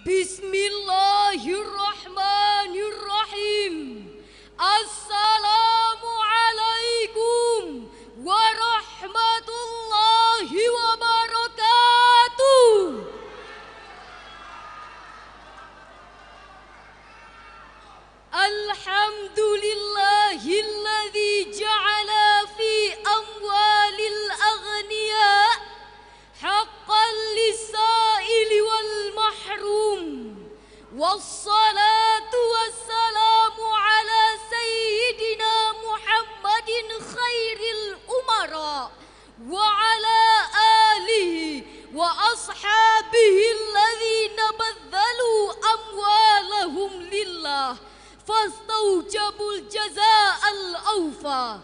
Bismillahirrahmanirrahim. Assalamualaikum warahmatullahi wabarakatuh. Alhamdulillahilladzi ja'ala fi amwalil aghniya haqqan lis-sa'ili wal mahrum. Wassalatu wassalamu ala sayyidina Muhammadin khairil umara wa ala alihi wa ashabihi alladhina badzalu amwalahum lillah fastaujabul jazaa'al awfa.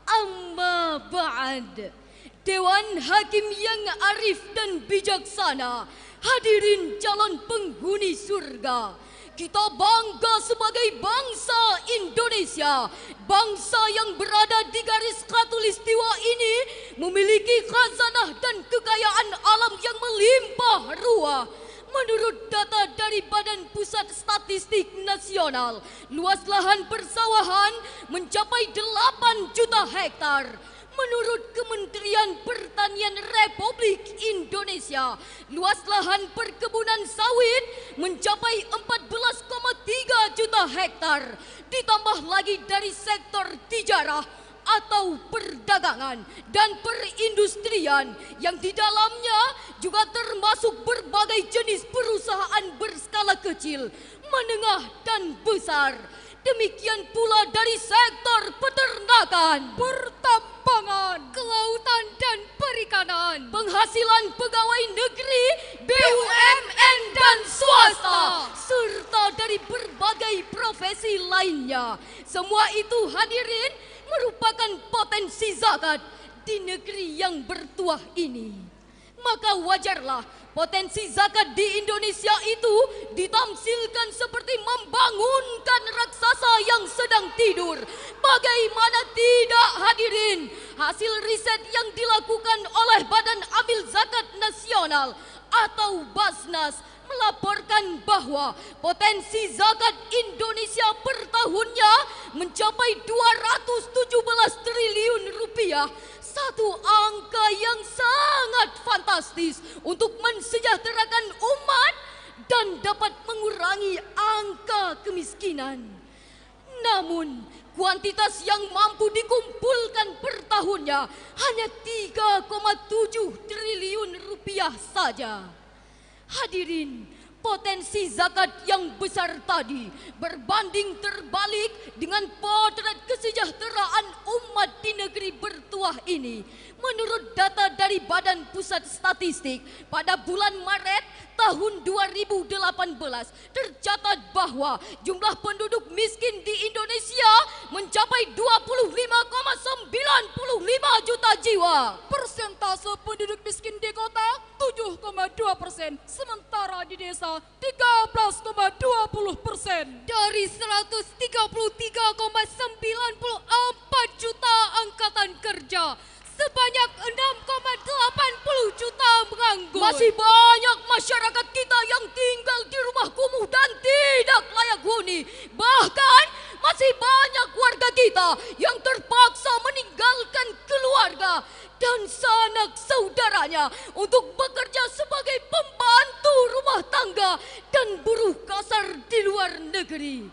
Amma ba'd. Dewan Hakim yang arif dan bijaksana, hadirin calon penghuni surga, kita bangga sebagai bangsa Indonesia. Bangsa yang berada di garis khatulistiwa ini memiliki khazanah dan kekayaan alam yang melimpah ruah. Menurut data dari Badan Pusat Statistik Nasional, luas lahan persawahan mencapai 8 juta hektar. Menurut Kementerian Pertanian Republik Indonesia, luas lahan perkebunan sawit mencapai 14,3 juta hektar. Ditambah lagi dari sektor tijarah atau perdagangan dan perindustrian yang di dalamnya juga termasuk berbagai jenis perusahaan berskala kecil, menengah dan besar. Demikian pula dari sektor peternakan, pertambangan, kelautan dan perikanan, penghasilan pegawai negeri, BUMN dan swasta, serta dari berbagai profesi lainnya. Semua itu hadirin merupakan potensi zakat di negeri yang bertuah ini. Maka wajarlah potensi zakat di Indonesia itu ditamsilkan seperti membangunkan raksasa yang sedang tidur. Bagaimana tidak hadirin, hasil riset yang dilakukan oleh Badan Amil Zakat Nasional atau Basnas melaporkan bahwa potensi zakat Indonesia per tahunnya mencapai 217 triliun rupiah. Satu angka yang sangat fantastis untuk mensejahterakan umat dan dapat mengurangi angka kemiskinan. Namun, kuantitas yang mampu dikumpulkan per tahunnya hanya 3,7 triliun rupiah saja. Hadirin, potensi zakat yang besar tadi berbanding terbalik dengan potret kesejahteraan umat di negeri bertuah ini. Menurut data dari Badan Pusat Statistik, pada bulan Maret tahun 2018 tercatat bahwa jumlah penduduk miskin di Indonesia mencapai 25,95 juta jiwa. Persentase penduduk miskin di kota 7,2%, sementara di desa 13,20%. Dari 133,94 juta angkatan kerja, sebanyak 6,80 juta menganggur. Masih banyak masyarakat kita yang tinggal di rumah kumuh dan tidak layak huni. Bahkan masih banyak warga kita yang terpaksa meninggalkan keluarga dan sanak saudaranya untuk bekerja sebagai pembantu rumah tangga dan buruh kasar di luar negeri.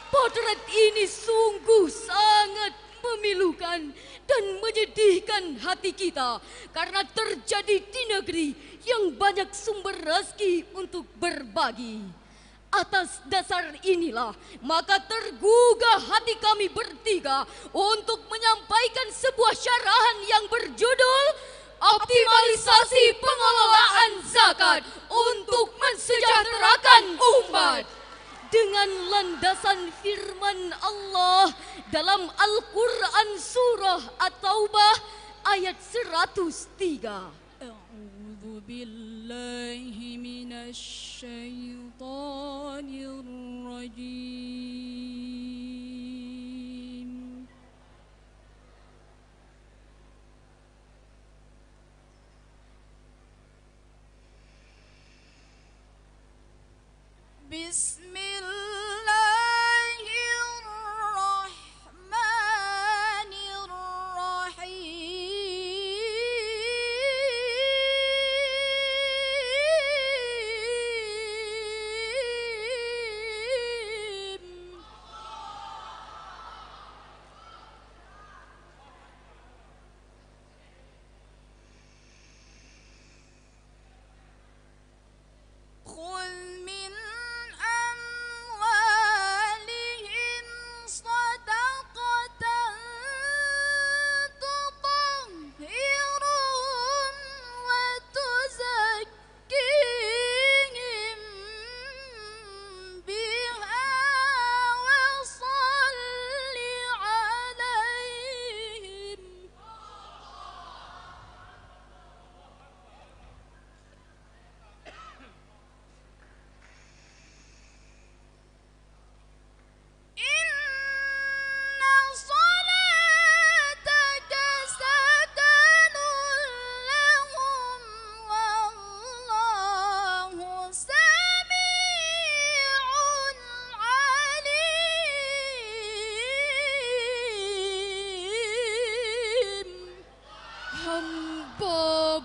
Potret ini sungguh sangat memilukan dan menyedihkan hati kita karena terjadi di negeri yang banyak sumber rezeki untuk berbagi. Atas dasar inilah maka tergugah hati kami bertiga untuk menyampaikan sebuah syarahan yang berjudul Optimalisasi Pengelolaan Zakat untuk Mensejahterakan Umat. Dengan landasan firman Allah dalam Al-Quran Surah At-Taubah ayat 103. A'udzu billahi minasy syaithanir rajim.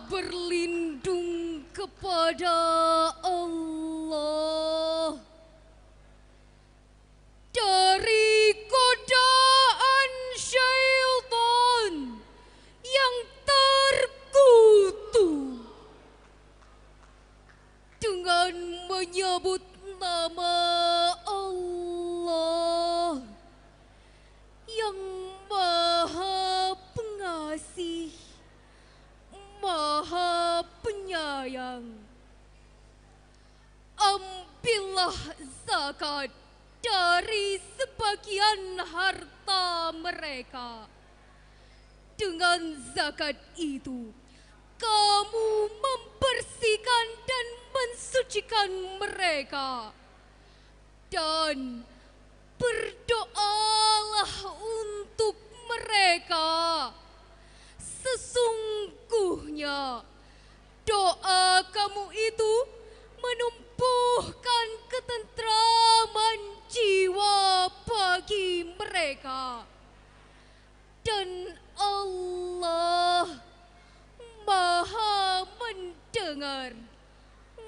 berlindung kepada Allah dari godaan syaitan yang terkutuk dengan menyebut nama Allah yang Maha Pengasih, Maha Penyayang. Ambillah zakat dari sebagian harta mereka. Dengan zakat itu, kamu membersihkan dan mensucikan mereka. Dan berdoalah untuk mereka. Sesungguhnya doa kamu itu menumbuhkan ketentraman jiwa bagi mereka. Dan Allah Maha mendengar,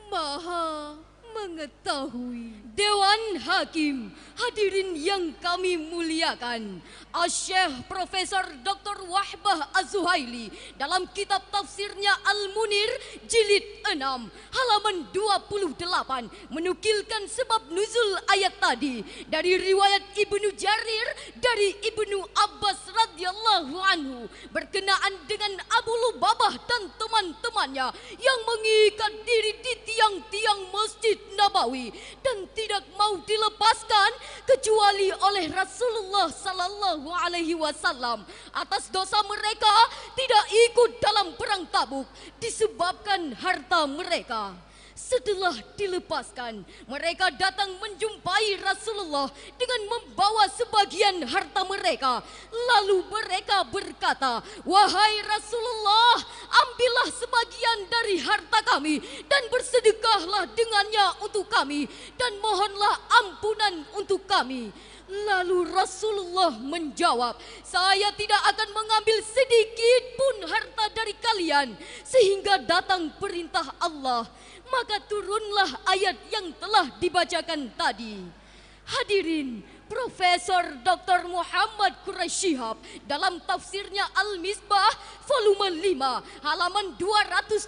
Maha mengetahui. Dewan Hakim, hadirin yang kami muliakan, Asy-Syaikh Profesor Dr. Wahbah Az-Zuhaili dalam kitab tafsirnya Al-Munir jilid 6 halaman 28 menukilkan sebab nuzul ayat tadi dari riwayat Ibnu Jarir dari Ibnu Abbas radhiyallahu anhu berkenaan dengan Abu Lubabah dan teman-temannya yang mengikat diri di tiang-tiang Masjid Nabawi dan tidak mau dilepaskan kecuali oleh Rasulullah sallallahu alaihi wasallam atas dosa mereka tidak ikut dalam perang Tabuk disebabkan harta mereka. Setelah dilepaskan, mereka datang menjumpai Rasulullah dengan membawa sebagian harta mereka. Lalu mereka berkata, "Wahai Rasulullah, ambillah sebagian dari harta kami dan bersedekahlah dengannya untuk kami dan mohonlah ampunan untuk kami." Lalu Rasulullah menjawab, "Saya tidak akan mengambil sedikit pun harta dari kalian sehingga datang perintah Allah." Maka turunlah ayat yang telah dibacakan tadi. Hadirin, Profesor Dr. Muhammad Quraisy Shihab dalam tafsirnya Al-Misbah volume 5 halaman 232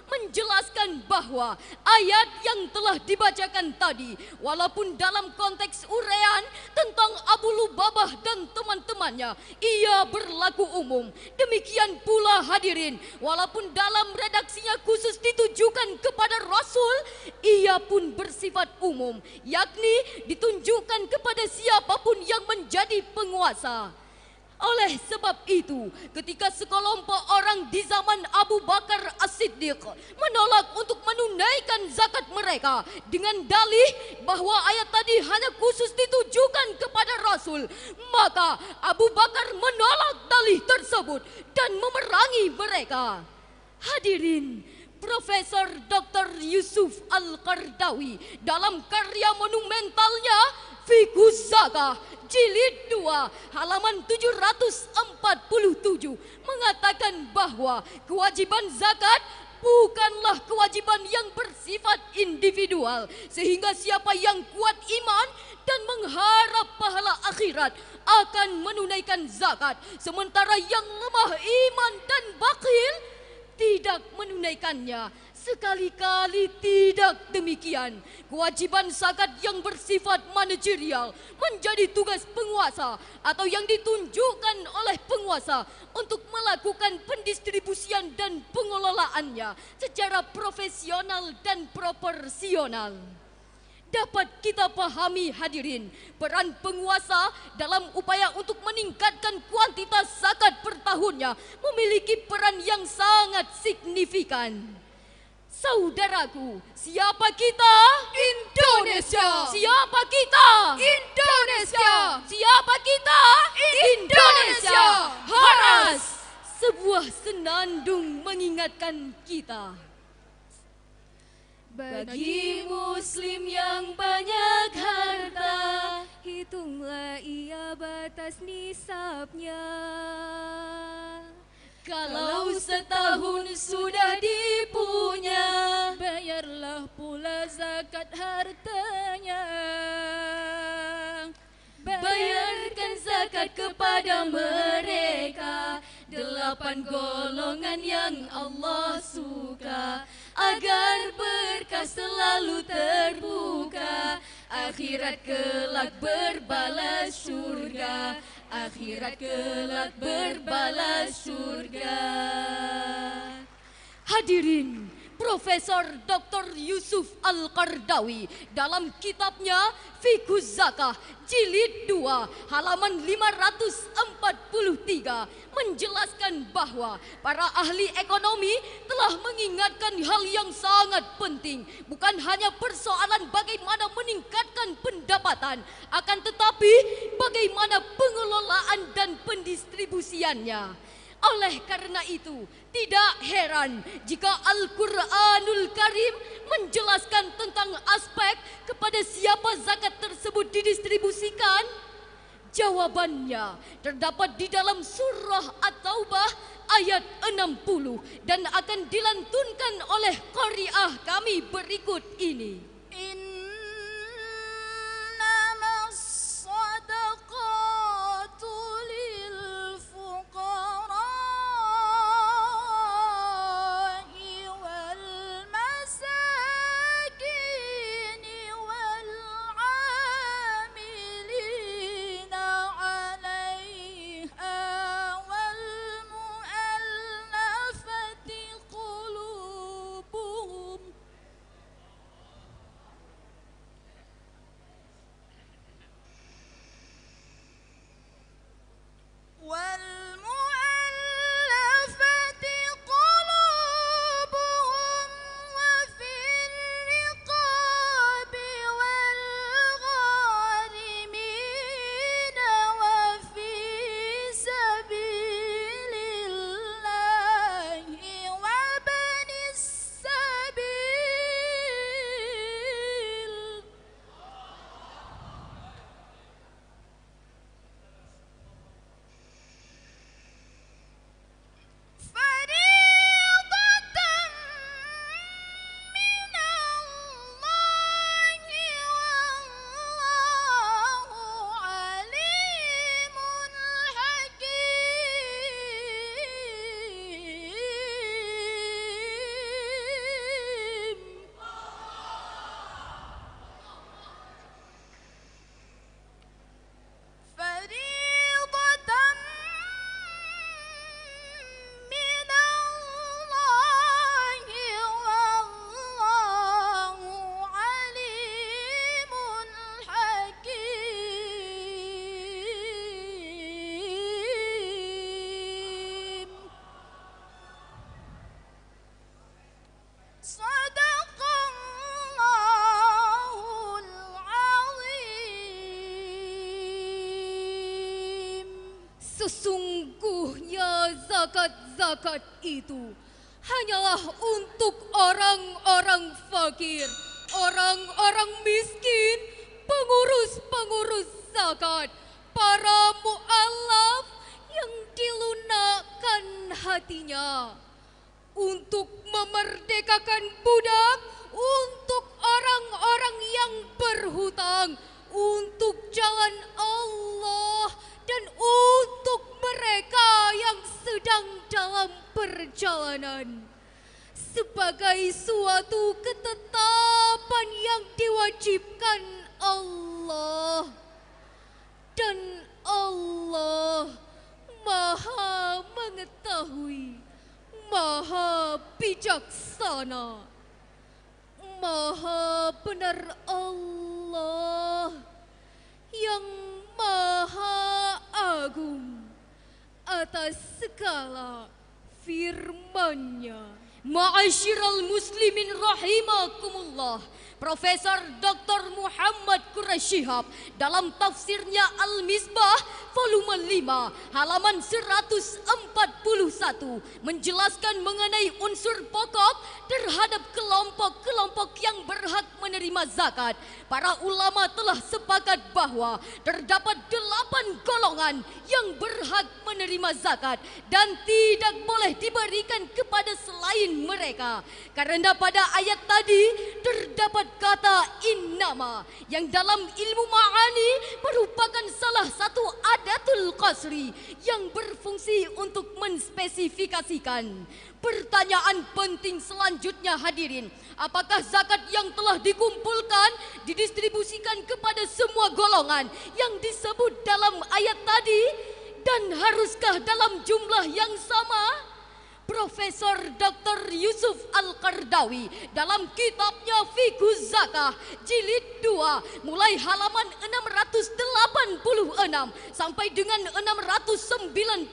menjelaskan bahwa ayat yang telah dibacakan tadi walaupun dalam konteks uraian tentang Abu Lubabah dan teman-temannya ia berlaku umum. Demikian pula hadirin, walaupun dalam redaksinya khusus ditujukan kepada Rasul, ia pun bersifat umum, yakni ditunjukkan kepada siapapun yang menjadi penguasa. Oleh sebab itu, ketika sekelompok orang di zaman Abu Bakar As-Siddiq menolak untuk menunaikan zakat mereka dengan dalih bahwa ayat tadi hanya khusus ditujukan kepada Rasul, maka Abu Bakar menolak dalih tersebut dan memerangi mereka. Hadirin, Profesor Dr. Yusuf Al-Qardawi dalam karya monumentalnya Fiqhuz Zakah Jilid 2 halaman 747 mengatakan bahwa kewajiban zakat bukanlah kewajiban yang bersifat individual, sehingga siapa yang kuat iman dan mengharap pahala akhirat akan menunaikan zakat, sementara yang lemah iman dan bakhil tidak menunaikannya. Sekali-kali tidak demikian. Kewajiban zakat yang bersifat manajerial menjadi tugas penguasa atau yang ditunjukkan oleh penguasa untuk melakukan pendistribusian dan pengelolaannya secara profesional dan proporsional. Dapat kita pahami hadirin, peran penguasa dalam upaya untuk meningkatkan kuantitas zakat per tahunnya memiliki peran yang sangat signifikan. Saudaraku, siapa kita? Indonesia. Siapa kita? Indonesia. Siapa kita? Indonesia. Haras, sebuah senandung mengingatkan kita. Bagi muslim yang banyak harta, hitunglah ia batas nisabnya. Kalau setahun sudah dipunya, bayarlah pula zakat hartanya. Bayarkan zakat kepada mereka, 8 golongan yang Allah suka, agar berkah selalu terbuka, akhirat kelak berbalas surga, akhirat kelak berbalas surga. Hadirin, Profesor Dr. Yusuf Al-Qardawi dalam kitabnya Fiqhuz Zakah Jilid 2 halaman 543 menjelaskan bahwa para ahli ekonomi telah mengingatkan hal yang sangat penting, bukan hanya persoalan bagaimana meningkatkan pendapatan, akan tetapi bagaimana pengelolaan dan pendistribusiannya. Oleh karena itu, tidak heran jika Al-Quranul Karim menjelaskan tentang aspek kepada siapa zakat tersebut didistribusikan. Jawabannya terdapat di dalam surah At-Taubah ayat 60 dan akan dilantunkan oleh qari'ah kami berikut ini. Innamas sadaqatu lil fuqara'i wal masakini wal 'amilina 'alaiha wal mu'allafati qulubuhum والمؤلفة قلوبهم وفي الرقاب والغارمين وفي سبيل الله وابن السبيل فريضة من الله والله عليم حكيم. فريضة من الله والله عليم حكيم. صدق الله العظيم. Sesungguhnya zakat-zakat itu hanyalah untuk orang-orang fakir, orang-orang miskin, pengurus-pengurus zakat, para mu'alaf yang dilunakkan hatinya, untuk memerdekakan budak, untuk orang-orang yang berhutang, untuk jalan Allah, dan untuk mereka yang sedang dalam perjalanan, sebagai suatu ketetapan yang diwajibkan Allah. Dan Allah Maha mengetahui, Maha bijaksana, Maha benar Allah yang Maha agung atas segala firman-Nya. Ma'asyiral muslimin rahimakumullah, Profesor Dr. Muhammad Quraish Shihab dalam tafsirnya Al-Misbah volume 5 halaman 141 menjelaskan mengenai unsur pokok terhadap kelompok-kelompok yang berhak menerima zakat. Para ulama telah sepakat bahwa terdapat 8 golongan yang berhak menerima zakat dan tidak boleh diberikan kepada selain mereka. Karena pada ayat tadi terdapat kata innama yang dalam ilmu ma'ani merupakan salah satu adatul qasri yang berfungsi untuk menspesifikasikan. Pertanyaan penting selanjutnya hadirin, apakah zakat yang telah dikumpulkan didistribusikan kepada semua golongan yang disebut dalam ayat tadi, dan haruskah dalam jumlah yang sama? Profesor Dr. Yusuf Al-Qardawi dalam kitabnya Fiqhuz Zakah jilid 2 mulai halaman 686 sampai dengan 694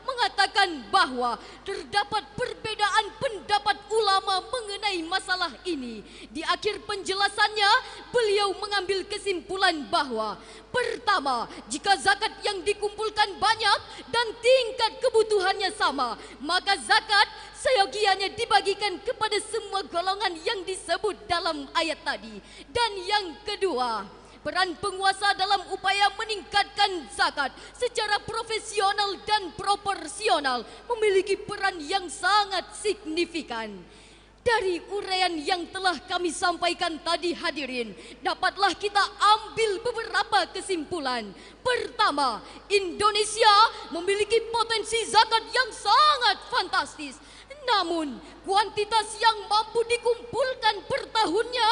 mengatakan bahwa terdapat perbedaan pendapat ulama mengenai masalah ini. Di akhir penjelasannya beliau mengambil kesimpulan bahwa pertama, jika zakat yang dikumpulkan banyak dan tingkat kebutuhannya sama, maka zakat seyogianya dibagikan kepada semua golongan yang disebut dalam ayat tadi. Dan yang kedua, peran penguasa dalam upaya meningkatkan zakat secara profesional dan proporsional memiliki peran yang sangat signifikan. Dari uraian yang telah kami sampaikan tadi hadirin, dapatlah kita ambil beberapa kesimpulan. Pertama, Indonesia memiliki potensi zakat yang sangat fantastis. Namun, kuantitas yang mampu dikumpulkan per tahunnya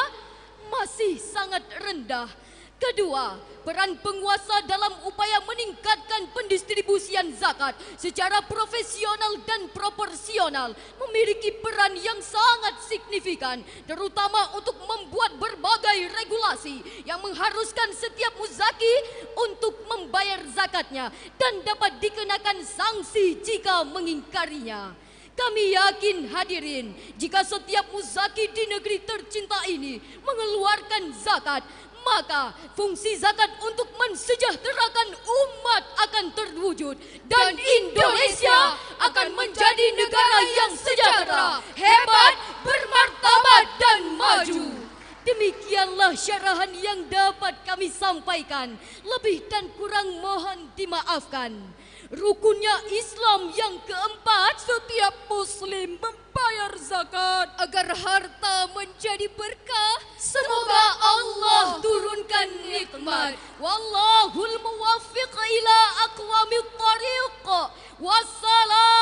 masih sangat rendah. Kedua, peran penguasa dalam upaya meningkatkan pendistribusian zakat secara profesional dan proporsional memiliki peran yang sangat signifikan, terutama untuk membuat berbagai regulasi yang mengharuskan setiap muzaki untuk membayar zakatnya dan dapat dikenakan sanksi jika mengingkarinya. Kami yakin hadirin, jika setiap muzaki di negeri tercinta ini mengeluarkan zakat, maka fungsi zakat untuk mensejahterakan umat akan terwujud dan Indonesia akan menjadi negara yang sejahtera, hebat, bermartabat dan maju. Demikianlah syarahan yang dapat kami sampaikan. Lebih dan kurang mohon dimaafkan. Rukunnya Islam yang keempat, setiap muslim membayar zakat agar harta menjadi berkah. Semoga Allah turunkan nikmat. Wallahul muwaffiq ila aqwamit thariq. Wassalam.